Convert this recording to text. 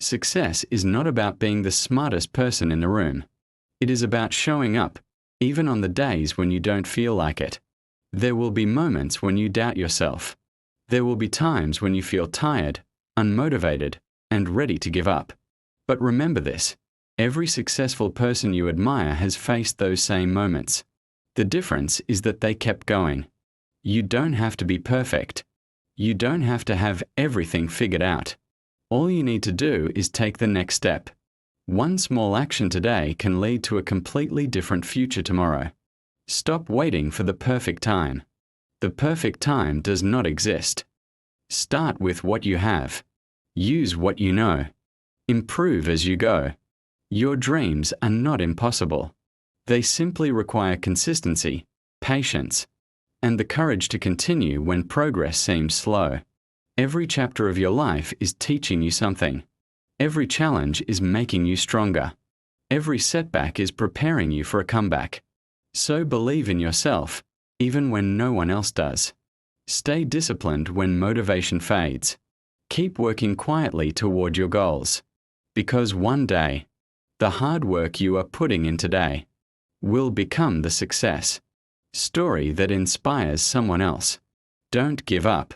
Success is not about being the smartest person in the room. It is about showing up, even on the days when you don't feel like it. There will be moments when you doubt yourself. There will be times when you feel tired, unmotivated, and ready to give up. But remember this: every successful person you admire has faced those same moments. The difference is that they kept going. You don't have to be perfect. You don't have to have everything figured out. All you need to do is take the next step. One small action today can lead to a completely different future tomorrow. Stop waiting for the perfect time. The perfect time does not exist. Start with what you have. Use what you know. Improve as you go. Your dreams are not impossible. They simply require consistency, patience, and the courage to continue when progress seems slow. Every chapter of your life is teaching you something. Every challenge is making you stronger. Every setback is preparing you for a comeback. So believe in yourself, even when no one else does. Stay disciplined when motivation fades. Keep working quietly toward your goals. Because one day, the hard work you are putting in today will become the success story that inspires someone else. Don't give up.